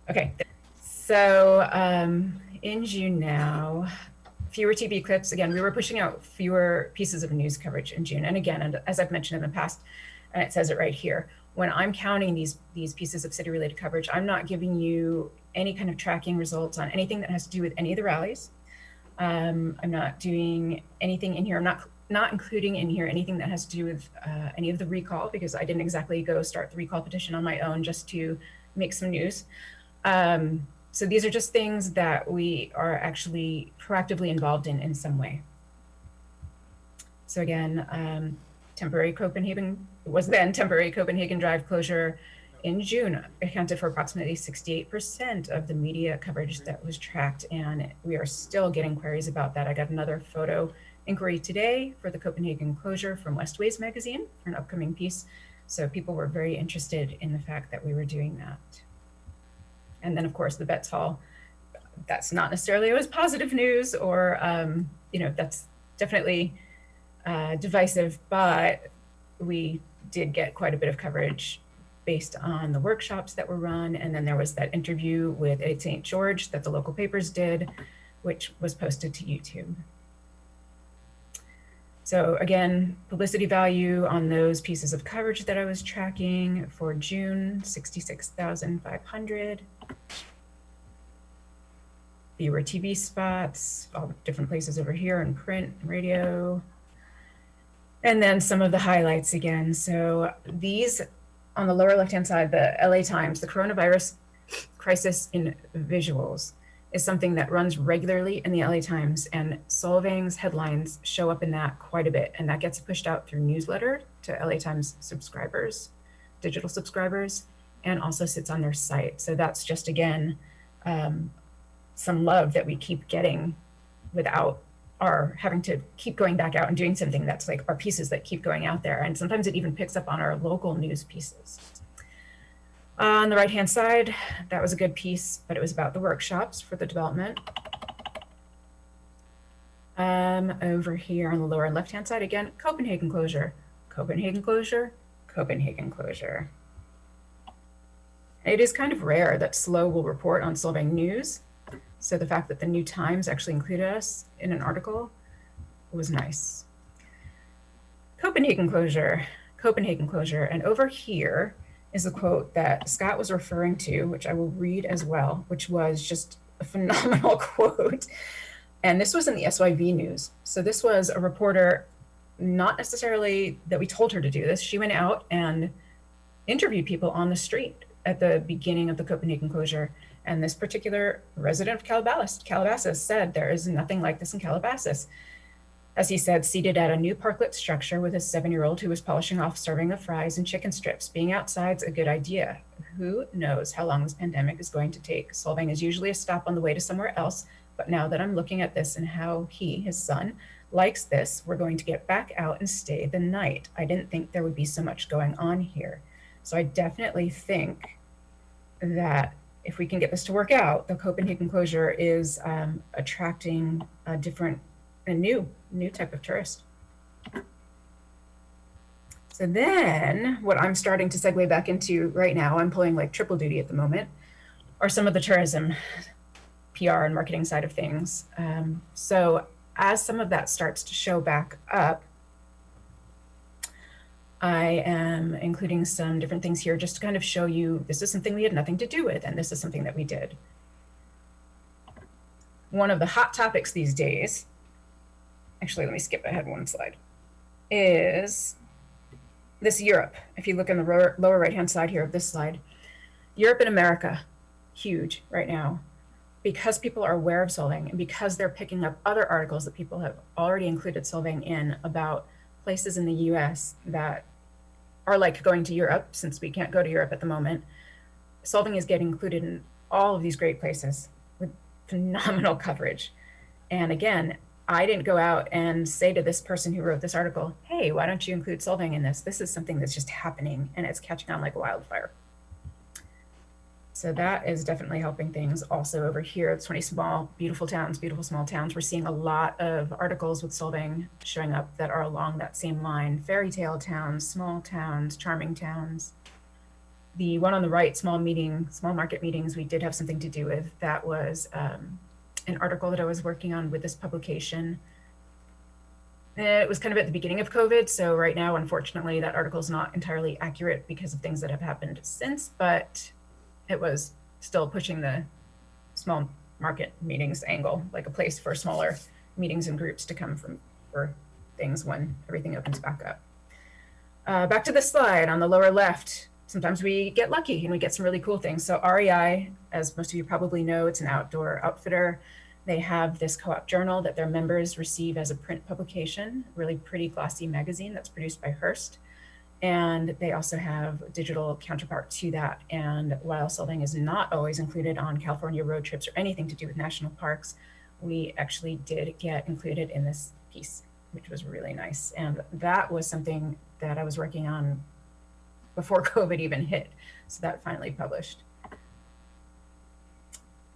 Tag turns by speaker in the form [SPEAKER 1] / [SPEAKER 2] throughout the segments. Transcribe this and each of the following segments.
[SPEAKER 1] Okay, so in June now, fewer TV clips. Again, we were pushing out fewer pieces of news coverage in June. And again, and as I've mentioned in the past, and it says it right here, when I'm counting these pieces of city-related coverage, I'm not giving you any kind of tracking results on anything that has to do with any of the rallies. I'm not doing anything in here. I'm not including in here anything that has to do with any of the recall, because I didn't exactly go start the recall petition on my own just to make some news. So these are just things that we are actually proactively involved in some way. So again, temporary Copenhagen, it was then temporary Copenhagen Drive closure in June accounted for approximately 68% of the media coverage that was tracked, and we are still getting queries about that. I got another photo inquiry today for the Copenhagen closure from Westways magazine for an upcoming piece. So people were very interested in the fact that we were doing that. And then of course the Betts Hall, that's not necessarily always positive news, or that's definitely divisive, but we did get quite a bit of coverage based on the workshops that were run. And then there was that interview with Ed St. George that the local papers did, which was posted to YouTube. So again, publicity value on those pieces of coverage that I was tracking for June, 66,500. Fewer TV spots, all different places over here in print, radio. And then some of the highlights again. So these on the lower left-hand side, the LA Times, the coronavirus crisis in visuals, is something that runs regularly in the LA Times, and Solvang's headlines show up in that quite a bit, and that gets pushed out through newsletter to LA Times subscribers, digital subscribers, and also sits on their site. So that's just, again, some love that we keep getting without our having to keep going back out and doing something. That's like our pieces that keep going out there. And sometimes it even picks up on our local news pieces. On the right-hand side, that was a good piece, but it was about the workshops for the development. Over here on the lower left-hand side, again, Copenhagen closure, Copenhagen closure, Copenhagen closure. It is kind of rare that SLO will report on Solvang news. So the fact that the New Times actually included us in an article was nice. Copenhagen closure, Copenhagen closure. And over here is a quote that Scott was referring to, which I will read as well, which was just a phenomenal quote. And this was in the SYV news. So this was a reporter, not necessarily that we told her to do this. She went out and interviewed people on the street at the beginning of the Copenhagen closure. And this particular resident of Calabasas said, there is nothing like this in Calabasas. As he said, seated at a new parklet structure with his 7-year-old who was polishing off serving of fries and chicken strips. Being outside's a good idea. Who knows how long this pandemic is going to take? Solvang is usually a stop on the way to somewhere else, but now that I'm looking at this and how he, his son, likes this, we're going to get back out and stay the night. I didn't think there would be so much going on here. So I definitely think that if we can get this to work out, the Copenhagen closure is attracting a new type of tourist. So then what I'm starting to segue back into right now, I'm pulling like triple duty at the moment, are some of the tourism PR and marketing side of things. So as some of that starts to show back up, I am including some different things here just to kind of show you this is something we had nothing to do with, and this is something that we did. One of the hot topics these days, actually, let me skip ahead one slide, is this Europe. If you look in the lower right-hand side here of this slide, Europe and America, huge right now, because people are aware of Solvang and because they're picking up other articles that people have already included Solvang in about places in the US that are like going to Europe, since we can't go to Europe at the moment. Solvang is getting included in all of these great places with phenomenal coverage. And again, I didn't go out and say to this person who wrote this article, hey, why don't you include Solvang in this? This is something that's just happening and it's catching on like wildfire. So that is definitely helping things. Also over here, 20 small, beautiful towns, beautiful small towns. We're seeing a lot of articles with Solvang showing up that are along that same line. Fairy tale towns, small towns, charming towns. The one on the right, small market meetings, we did have something to do with. That was an article that I was working on with this publication. It was kind of at the beginning of COVID. So right now, unfortunately, that article is not entirely accurate because of things that have happened since, but it was still pushing the small market meetings angle, like a place for smaller meetings and groups to come from for things when everything opens back up. Back to the slide on the lower left. Sometimes we get lucky and we get some really cool things. So REI, as most of you probably know, it's an outdoor outfitter. They have this co-op journal that their members receive as a print publication, really pretty glossy magazine that's produced by Hearst. And they also have a digital counterpart to that. And while Solvang is not always included on California road trips or anything to do with national parks, we actually did get included in this piece, which was really nice. And that was something that I was working on before COVID even hit. So that finally published.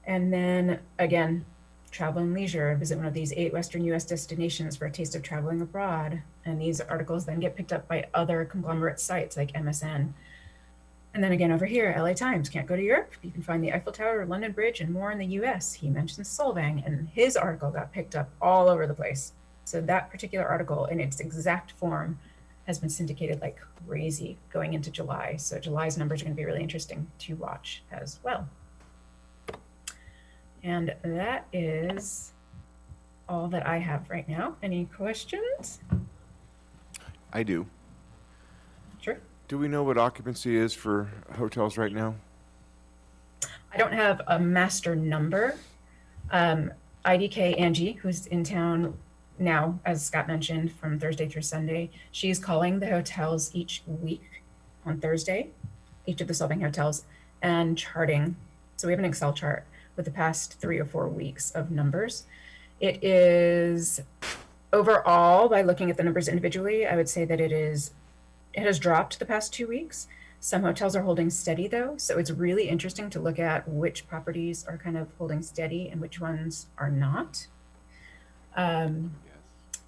[SPEAKER 1] And then again, travel and leisure, visit one of these 8 Western US destinations for a taste of traveling abroad. And these articles then get picked up by other conglomerate sites like MSN. And then again over here, LA Times, can't go to Europe. You can find the Eiffel Tower, London Bridge, and more in the US. He mentions Solvang, and his article got picked up all over the place. So that particular article in its exact form has been syndicated like crazy going into July. So July's numbers are going to be really interesting to watch as well. And that is all that I have right now. Any questions?
[SPEAKER 2] I do.
[SPEAKER 1] Sure.
[SPEAKER 2] Do we know what occupancy is for hotels right now?
[SPEAKER 1] I don't have a master number. IDK Angie, who's in town now, as Scott mentioned, from Thursday through Sunday, she's calling the hotels each week on Thursday, each of the Solvang hotels, and charting. So we have an Excel chart with the past 3 or 4 weeks of numbers. It is overall, by looking at the numbers individually, I would say that it has dropped the past 2 weeks. Some hotels are holding steady though. So it's really interesting to look at which properties are kind of holding steady and which ones are not.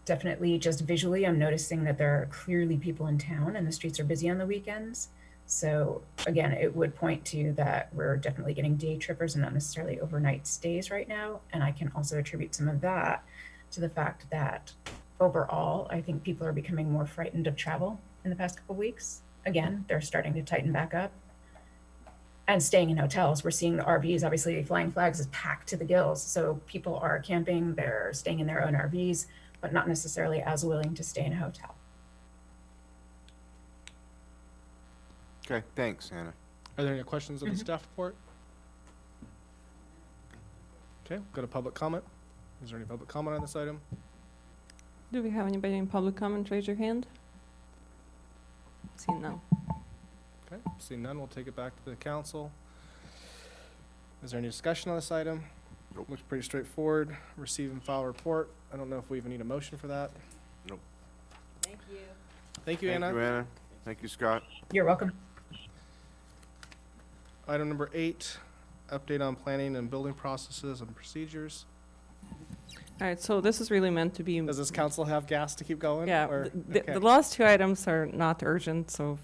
[SPEAKER 1] Definitely just visually, I'm noticing that there are clearly people in town and the streets are busy on the weekends. So again, it would point to that we're definitely getting day trippers and not necessarily overnight stays right now. And I can also attribute some of that to the fact that overall, I think people are becoming more frightened of travel in the past couple of weeks. Again, they're starting to tighten back up and staying in hotels. We're seeing the RVs, obviously Flying Flags is packed to the gills. So people are camping, they're staying in their own RVs, but not necessarily as willing to stay in a hotel.
[SPEAKER 2] Okay, thanks, Anna.
[SPEAKER 3] Are there any questions on the staff report? Okay, go to public comment. Is there any public comment on this item?
[SPEAKER 4] Do we have anybody in public comment? Raise your hand. See none.
[SPEAKER 3] Okay, seeing none, we'll take it back to the council. Is there any discussion on this item?
[SPEAKER 2] Nope.
[SPEAKER 3] Looks pretty straightforward. Receive and file report. I don't know if we even need a motion for that.
[SPEAKER 2] Nope.
[SPEAKER 4] Thank you.
[SPEAKER 3] Thank you,
[SPEAKER 2] Thank
[SPEAKER 3] Anna.
[SPEAKER 2] you, Anna. Thank you, Scott.
[SPEAKER 1] You're welcome.
[SPEAKER 3] Item number 8, update on planning and building processes and procedures.
[SPEAKER 4] All right, so this is really meant to be,
[SPEAKER 3] Does this council have gas to keep going?
[SPEAKER 4] yeah,
[SPEAKER 3] or-
[SPEAKER 4] the
[SPEAKER 3] okay.
[SPEAKER 4] last 2 items are not urgent, so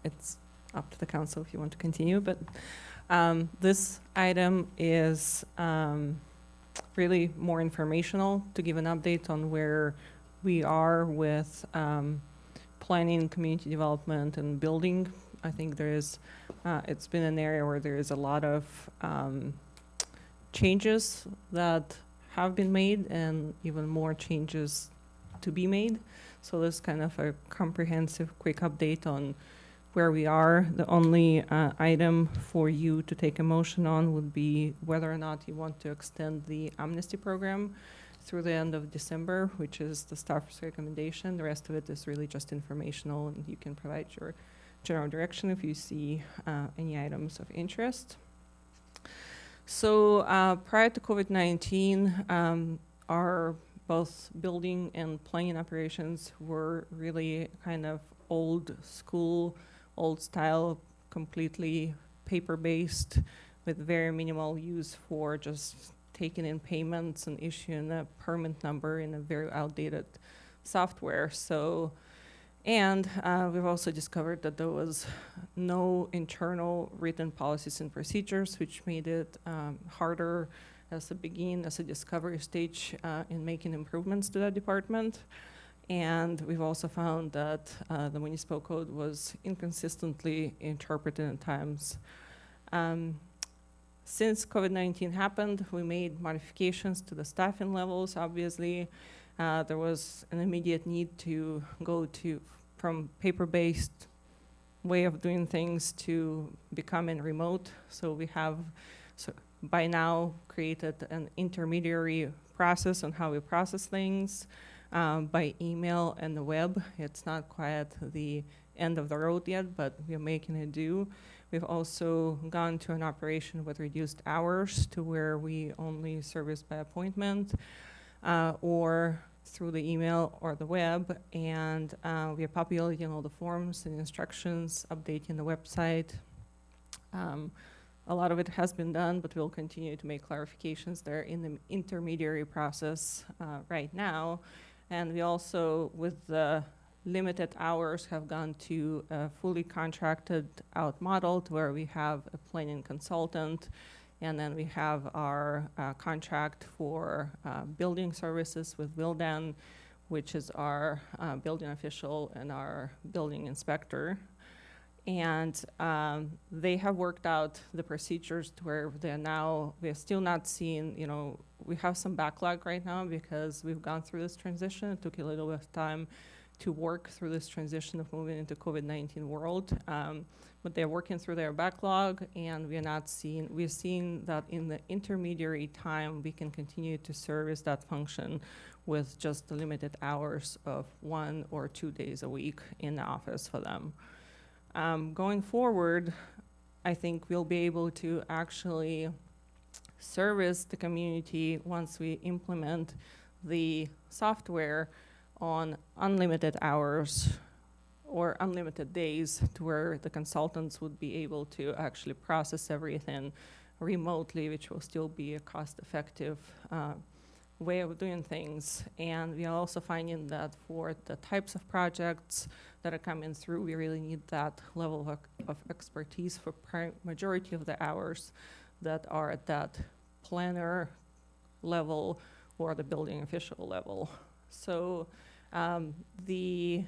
[SPEAKER 4] it's up to the council if you want to continue, but this item is really more informational to give an update on where we are with planning, community development, and building. I think there is, it's been an area where there is a lot of changes that have been made and even more changes to be made. So this is kind of a comprehensive, quick update on where we are. The only item for you to take a motion on would be whether or not you want to extend the amnesty program through the end of December, which is the staff's recommendation. The rest of it is really just informational, and you can provide your general direction if you see any items of interest. So prior to COVID-19, our both building and planning operations were really kind of old school, old style, completely paper-based, with very minimal use for just taking in payments and issuing a permit number in a very outdated software. So And we've also discovered that there was no internal written policies and procedures, which made it harder as a discovery stage in making improvements to that department. And we've also found that the municipal code was inconsistently interpreted at times. Since COVID-19 happened, we made modifications to the staffing levels, obviously. There was an immediate need to go from paper-based way of doing things to becoming remote. So we have by now created an intermediary process on how we process things by email and the web. It's not quite the end of the road yet, but we're making it do. We've also gone to an operation with reduced hours to where we only service by appointment or through the email or the web, and we are populating all the forms and instructions, updating the website. A lot of it has been done, but we'll continue to make clarifications there in the intermediary process right now. And we also, with the limited hours, have gone to a fully contracted out model to where we have a planning consultant, and then we have our contract for building services with Wildan, which is our building official and our building inspector. And they have worked out the procedures to where we're still not seeing, we have some backlog right now because we've gone through this transition. It took a little bit of time to work through this transition of moving into COVID-19 world. But they're working through their backlog, and we're seeing that in the intermediary time, we can continue to service that function with just the limited hours of 1 or 2 days a week in the office for them. Going forward, I think we'll be able to actually service the community once we implement the software on unlimited hours or unlimited days, to where the consultants would be able to actually process everything remotely, which will still be a cost-effective way of doing things. And we are also finding that for the types of projects that are coming through, we really need that level of expertise for majority of the hours that are at that planner level or the building official level. So the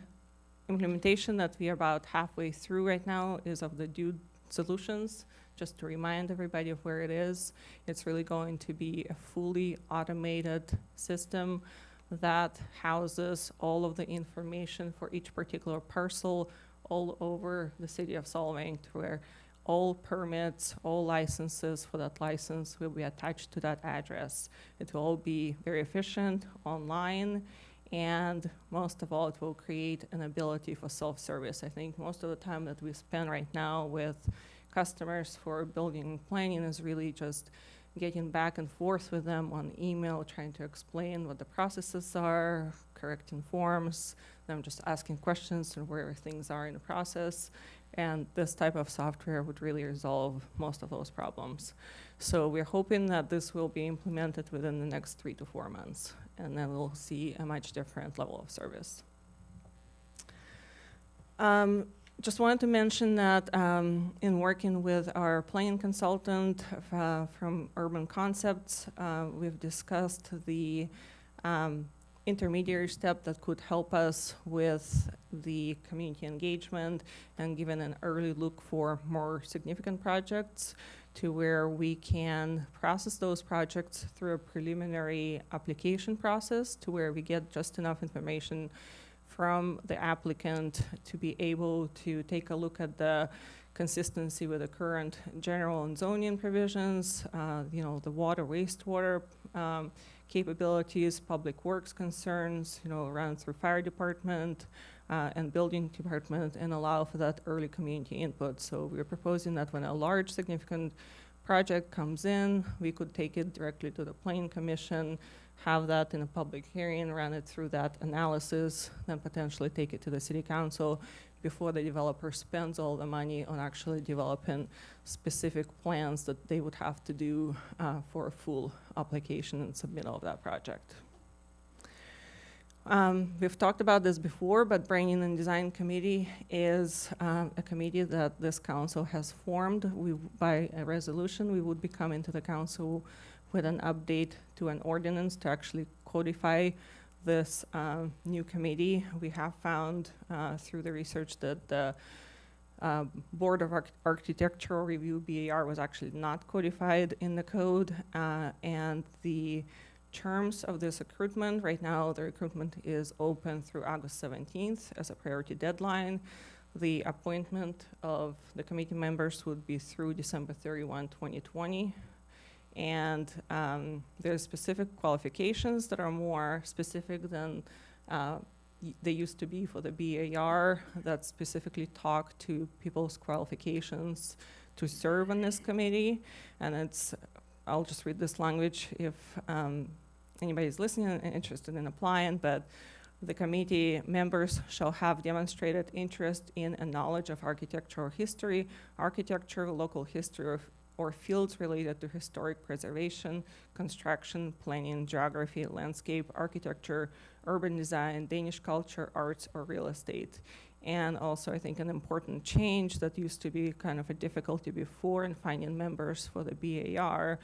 [SPEAKER 4] implementation that we are about halfway through right now is of the Dude Solutions. Just to remind everybody of where it is, it's really going to be a fully automated system that houses all of the information for each particular parcel all over the city of Solvang, to where all permits, all licenses for that license will be attached to that address. It will all be very efficient, online, and most of all, it will create an ability for self-service. I think most of the time that we spend right now with customers for building planning is really just getting back and forth with them on email, trying to explain what the processes are, correcting forms, them just asking questions and where things are in the process. And this type of software would really resolve most of those problems. So we're hoping that this will be implemented within the next 3 to 4 months, and then we'll see a much different level of service. Just wanted to mention that in working with our planning consultant from Urban Concepts, we've discussed the intermediary step that could help us with the community engagement and given an early look for more significant projects, to where we can process those projects through a preliminary application process, to where we get just enough information from the applicant to be able to take a look at the consistency with the current general and zoning provisions, the water, wastewater capabilities, public works concerns, run through fire department and building department, and allow for that early community input. So we're proposing that when a large significant project comes in, we could take it directly to the planning commission, have that in a public hearing, run it through that analysis, then potentially take it to the city council before the developer spends all the money on actually developing specific plans that they would have to do for a full application and submittal of that project. we've talked about this before, but Planning and Design Committee is a committee that this council has formed. By a resolution, we would be coming to the council with an update to an ordinance to actually codify this new committee. We have found through the research that the Board of Architectural Review, BAR, was actually not codified in the code, and the terms of this recruitment, right now the recruitment is open through August 17th as a priority deadline. The appointment of the committee members would be through December 31, 2020. And there's specific qualifications that are more specific than they used to be for the BAR, that specifically talk to people's qualifications to serve on this committee. And it's, I'll just read this language if anybody's listening and interested in applying, but the committee members shall have demonstrated interest in and knowledge of architectural history, architecture, local history, or fields related to historic preservation, construction, planning, geography, landscape, architecture, urban design, Danish culture, arts, or real estate. And also, I think an important change that used to be kind of a difficulty before in finding members for the BAR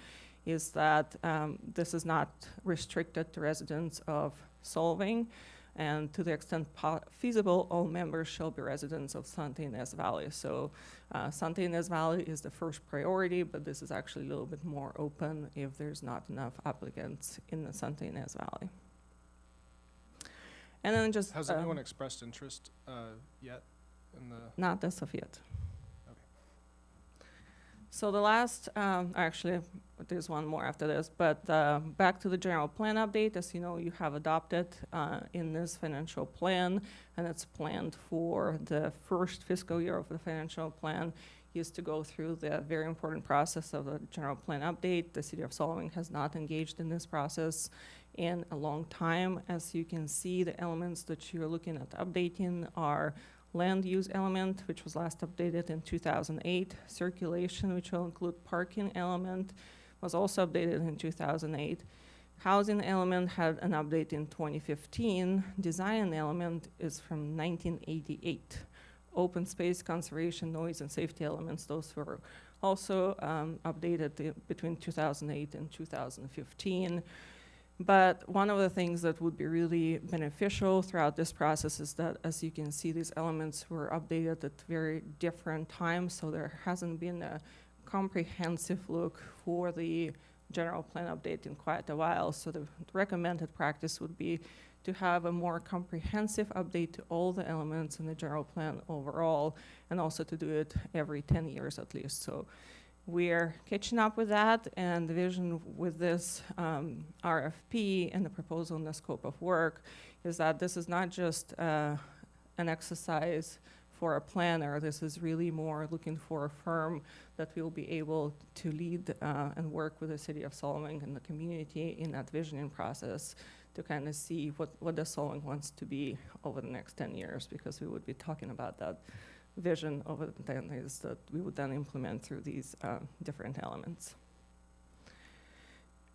[SPEAKER 4] is that this is not restricted to residents of Solvang, and to the extent feasible, all members shall be residents of Santa Ynez Valley. So Santa Ynez Valley is the first priority, but this is actually a little bit more open if there's not enough applicants in the Santa Ynez Valley. And then just—
[SPEAKER 3] Has anyone expressed interest yet in the?
[SPEAKER 4] Not as of yet.
[SPEAKER 3] Okay.
[SPEAKER 4] So the last, actually, there's one more after this, but back to the general plan update. As you know, you have adopted in this financial plan, and it's planned for the first fiscal year of the financial plan, is to go through the very important process of the general plan update. The city of Solvang has not engaged in this process in a long time. As you can see, the elements that you're looking at updating are land use element, which was last updated in 2008, circulation, which will include parking element, was also updated in 2008. Housing element had an update in 2015. Design element is from 1988. Open space, conservation, noise, and safety elements, those were also updated between 2008 and 2015. But one of the things that would be really beneficial throughout this process is that, as you can see, these elements were updated at very different times, so there hasn't been a comprehensive look for the general plan update in quite a while. So the recommended practice would be to have a more comprehensive update to all the elements in the general plan overall, and also to do it every 10 years at least. So we're catching up with that, and the vision with this RFP and the proposal and the scope of work is that this is not just an exercise for a planner. This is really more looking for a firm that will be able to lead and work with the city of Solvang and the community in that visioning process to kind of see what the Solvang wants to be over the next 10 years, because we would be talking about that vision over the 10 years that we would then implement through these different elements.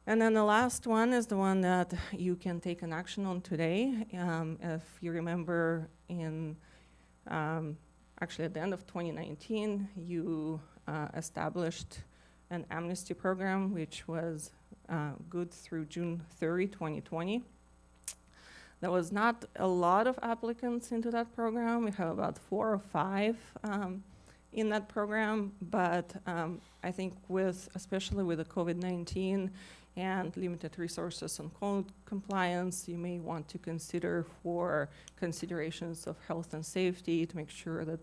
[SPEAKER 4] And then the last one is the one that you can take an action on today. If you remember, in actually at the end of 2019, you established an amnesty program, which was good through June 30, 2020. There was not a lot of applicants into that program. We have about 4 or 5 in that program, but I think especially with the COVID-19 and limited resources on code compliance, you may want to consider for considerations of health and safety to make sure that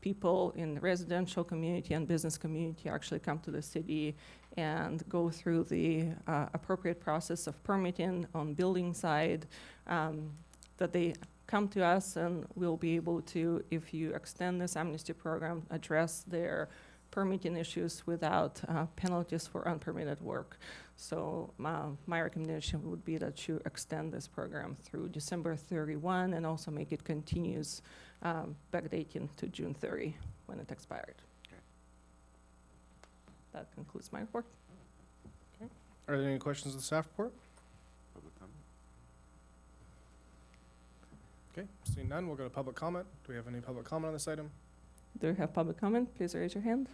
[SPEAKER 4] people in the residential community and business community actually come to the city and go through the appropriate process of permitting on building side, that they come to us and we'll be able to, if you extend this amnesty program, address their permitting issues without penalties for unpermitted work. So my recommendation would be that you extend this program through December 31 and also make it continuous, backdating to June 30 when it expired.
[SPEAKER 2] Okay.
[SPEAKER 4] That concludes my report.
[SPEAKER 3] Are there any questions on the staff report?
[SPEAKER 2] Public comment?
[SPEAKER 3] Okay, seeing none, we'll go to public comment. Do we have any public comment on this item?
[SPEAKER 4] Do you have public comment? Please raise your hand.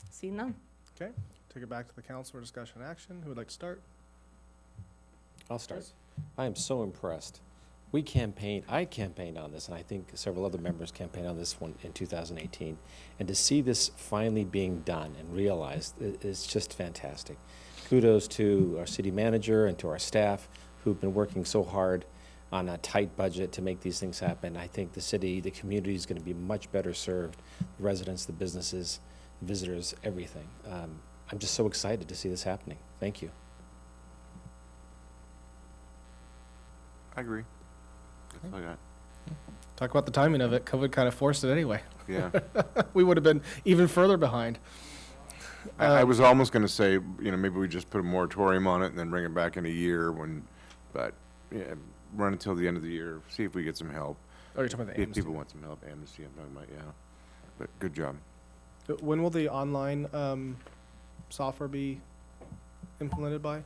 [SPEAKER 4] See none.
[SPEAKER 3] Take it back to the council for discussion and action. Who would like to start?
[SPEAKER 5] I'll start. I am so impressed. I campaigned on this, and I think several other members campaigned on this one in 2018. And to see this finally being done and realized is just fantastic. Kudos to our city manager and to our staff who've been working so hard on a tight budget to make these things happen. I think the city, the community is going to be much better served. The residents, the businesses, the visitors, everything. I'm just so excited to see this happening. Thank you.
[SPEAKER 2] I agree. That's all I got.
[SPEAKER 3] Talk about the timing of it. COVID kind of forced it anyway.
[SPEAKER 2] Yeah.
[SPEAKER 3] We would have been even further behind.
[SPEAKER 2] I was almost gonna say, you know, maybe we just put a moratorium on it and then bring it back in a year but, yeah, run until the end of the year, see if we get some help.
[SPEAKER 3] Oh, you're talking about the
[SPEAKER 2] If
[SPEAKER 3] amnesty.
[SPEAKER 2] people want some help, amnesty, I'm talking about, yeah. But good job.
[SPEAKER 3] When will the online software be implemented by?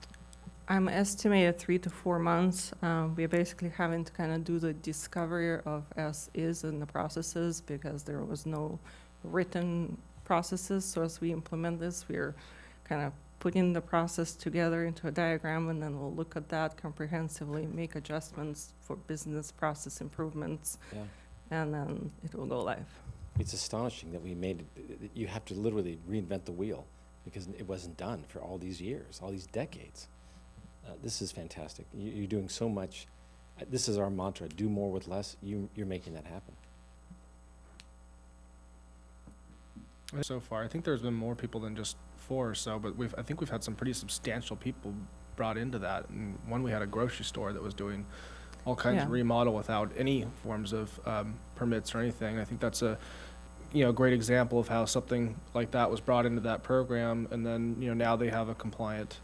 [SPEAKER 4] I'm estimated 3 to 4 months. We're basically having to kind of do the discovery of as is in the processes because there was no written processes. So as we implement this, we're kind of putting the process together into a diagram, and then we'll look at that comprehensively, make adjustments for business process improvements,
[SPEAKER 5] Yeah.
[SPEAKER 4] and then it will go live.
[SPEAKER 5] It's astonishing that we made it. You have to literally reinvent the wheel because it wasn't done for all these years, all these decades. This is fantastic. You're doing so much. This is our mantra: do more with less. You're making that happen.
[SPEAKER 3] So far, I think there's been more people than just 4 or so, but I think we've had some pretty substantial people brought into that. And one, we had a grocery store that was doing all kinds of
[SPEAKER 4] Yeah.
[SPEAKER 3] remodel without any forms of permits or anything. I think that's a great example of how something like that was brought into that program, and then now they have a compliant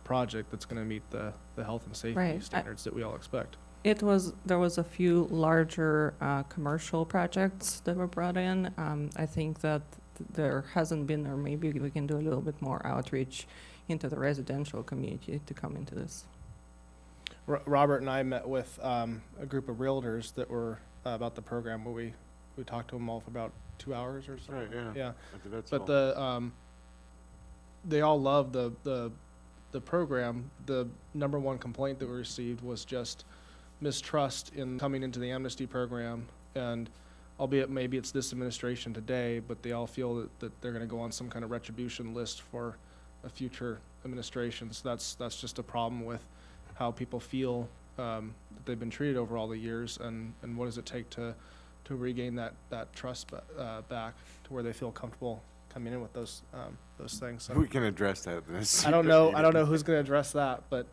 [SPEAKER 3] project that's going to meet the health and safety
[SPEAKER 4] Right.
[SPEAKER 3] standards that we all expect.
[SPEAKER 4] There was a few larger commercial projects that were brought in. I think that there hasn't been, or maybe we can do a little bit more outreach into the residential community to come into this.
[SPEAKER 3] Robert and I met with a group of realtors that were about the program where we talked to them all for about 2 hours or so.
[SPEAKER 2] Right, yeah.
[SPEAKER 3] Yeah,
[SPEAKER 2] That's
[SPEAKER 3] but
[SPEAKER 2] all.
[SPEAKER 3] they all loved the program. The number one complaint that we received was just mistrust in coming into the amnesty program, and albeit maybe it's this administration today, but they all feel that they're going to go on some kind of retribution list for a future administration. So that's just a problem with how people feel that they've been treated over all the years, and what does it take to regain that trust back to where they feel comfortable coming in with those things. So
[SPEAKER 2] We can address that.
[SPEAKER 3] I don't know who's going to address that, but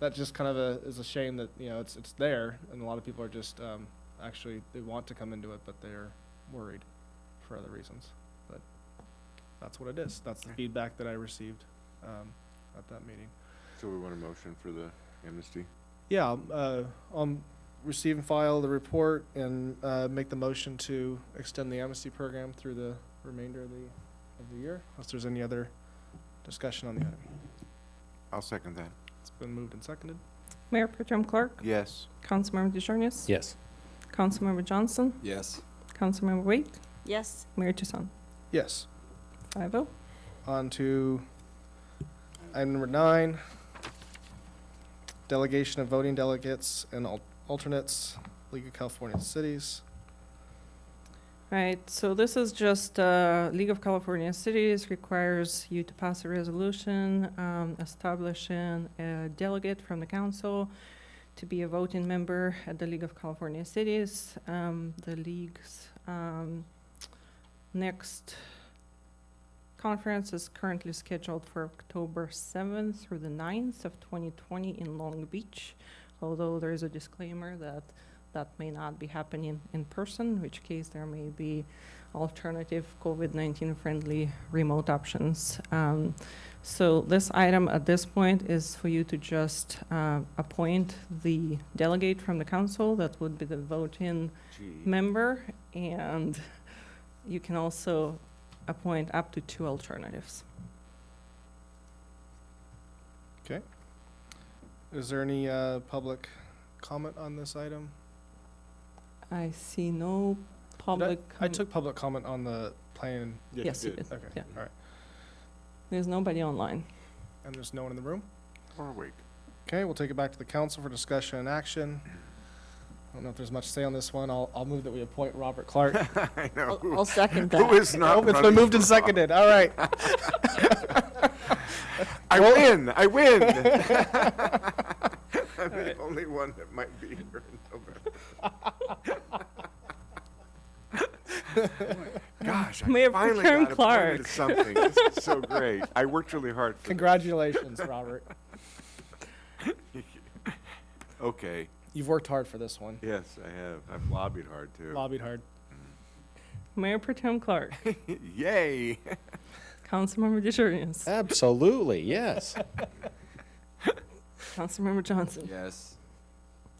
[SPEAKER 3] that just kind of is a shame that it's there, and a lot of people are just actually they want to come into it, but they're worried for other reasons. But that's what it is. That's the feedback that I received at that meeting.
[SPEAKER 2] So we want a motion for the amnesty?
[SPEAKER 3] Yeah, I'll receive and file the report and make the motion to extend the amnesty program through the remainder of the year, unless there's any other discussion on the item.
[SPEAKER 2] I'll second that.
[SPEAKER 3] It's been moved and seconded.
[SPEAKER 4] Mayor Pro Tem Clark,
[SPEAKER 2] Yes.
[SPEAKER 4] Councilmember DeJarnius,
[SPEAKER 5] Yes.
[SPEAKER 4] Councilmember Johnson,
[SPEAKER 6] Yes.
[SPEAKER 4] Councilmember Waite,
[SPEAKER 7] Yes.
[SPEAKER 4] Mayor Tucson.
[SPEAKER 3] Yes.
[SPEAKER 4] 5-0.
[SPEAKER 3] On to item number 9, delegation of voting delegates and alternates, League of California Cities.
[SPEAKER 4] Right, so this is just League of California Cities requires you to pass a resolution establishing a delegate from the council to be a voting member at the League of California Cities. The league's next conference is currently scheduled for October 7th through the 9th of 2020 in Long Beach, although there is a disclaimer that may not be happening in person, in which case there may be alternative COVID-19 friendly remote options. So this item at this point is for you to just appoint the delegate from the council that would be the voting member, and you can also appoint up to 2 alternatives.
[SPEAKER 3] Is there any public comment on this item?
[SPEAKER 4] I see no
[SPEAKER 3] Did
[SPEAKER 4] public.
[SPEAKER 3] I took public comment on the plan.
[SPEAKER 4] Yes, you did.
[SPEAKER 3] Okay,
[SPEAKER 4] Yeah.
[SPEAKER 3] all right.
[SPEAKER 4] There's nobody online.
[SPEAKER 3] And there's no one in the room?
[SPEAKER 2] Or awake.
[SPEAKER 3] Okay, we'll take it back to the council for discussion and action. I don't know if there's much to say on this one. I'll move that we appoint Robert Clark.
[SPEAKER 2] I know.
[SPEAKER 6] I'll second
[SPEAKER 2] Who
[SPEAKER 6] that.
[SPEAKER 2] is not
[SPEAKER 3] Oh, it's been
[SPEAKER 2] running
[SPEAKER 3] moved and
[SPEAKER 2] for office?
[SPEAKER 3] seconded. All right.
[SPEAKER 2] I win! I win! I'm the only one that might be here in November. Gosh, I
[SPEAKER 4] Mayor
[SPEAKER 2] finally
[SPEAKER 4] Pro Tem
[SPEAKER 2] got appointed
[SPEAKER 4] Clark.
[SPEAKER 2] to something. This is so great. I worked really hard for
[SPEAKER 3] Congratulations, Robert.
[SPEAKER 2] this. Okay,
[SPEAKER 3] You've worked hard for this one.
[SPEAKER 2] yes, I have. I've lobbied hard, too.
[SPEAKER 3] Lobbied hard.
[SPEAKER 4] Mayor Pro Tem Clark,
[SPEAKER 2] Yay!
[SPEAKER 4] Councilmember DeJurius,
[SPEAKER 5] Absolutely, yes.
[SPEAKER 4] Councilmember Johnson,
[SPEAKER 2] Yes.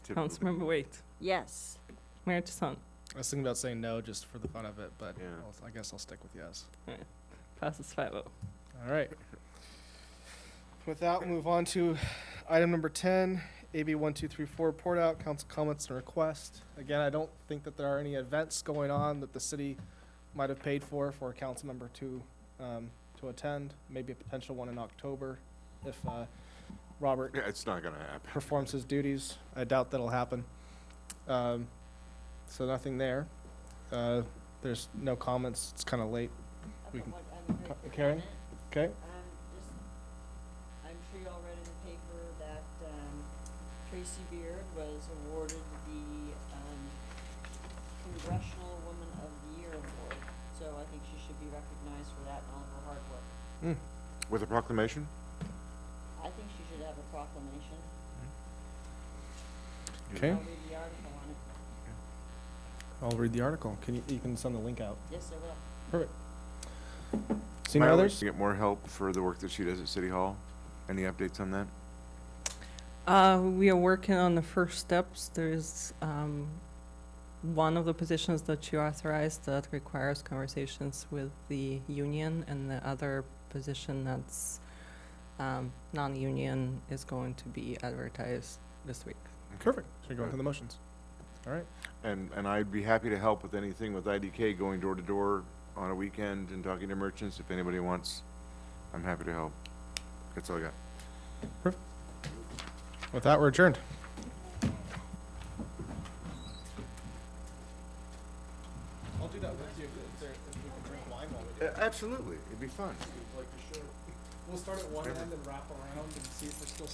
[SPEAKER 4] Councilmember Waite,
[SPEAKER 6] Yes.
[SPEAKER 4] Mayor Toussaint.
[SPEAKER 3] I was thinking about saying no just for the fun of it, but
[SPEAKER 2] Yeah.
[SPEAKER 3] I guess I'll stick with yes.
[SPEAKER 4] Passes 5-0.
[SPEAKER 3] All right. With that, we'll move on to item number 10, AB 1234 report out, council comments and requests. Again, I don't think that there are any events going on that the city might have paid for a council member to attend. Maybe a potential one in October if Robert
[SPEAKER 2] Yeah, it's not gonna happen.
[SPEAKER 3] performs his duties. I doubt that'll happen. So nothing there. There's no comments. It's kind of late. We can- Karen? Okay.
[SPEAKER 6] I'm sure you all read in the paper that Tracy Beard was awarded the Congressional Woman of the Year Award. So I think she should be recognized for that and all of her hard work.
[SPEAKER 2] With a proclamation?
[SPEAKER 6] I think she should have a proclamation.
[SPEAKER 3] Okay.
[SPEAKER 6] I'll read the article on it.
[SPEAKER 3] I'll read the article. You can send the link out.
[SPEAKER 6] Yes, I will.
[SPEAKER 3] Perfect. See
[SPEAKER 2] Am I
[SPEAKER 3] any
[SPEAKER 2] allowed
[SPEAKER 3] others?
[SPEAKER 2] to get more help for the work that she does at City Hall? Any updates on that?
[SPEAKER 4] We are working on the first steps. There's one of the positions that you authorized that requires conversations with the union, and the other position that's non-union is going to be advertised this week.
[SPEAKER 3] Perfect. So you're going through the motions. All right.
[SPEAKER 2] And I'd be happy to help with anything with IDK going door to door on a weekend and talking to merchants. If anybody wants, I'm happy to help. That's all I got.
[SPEAKER 3] With that, we're adjourned. I'll do that with you if we can drink wine while we do it.
[SPEAKER 2] Absolutely, it'd be fun.
[SPEAKER 3] We'll start at one end and wrap around and see if we're still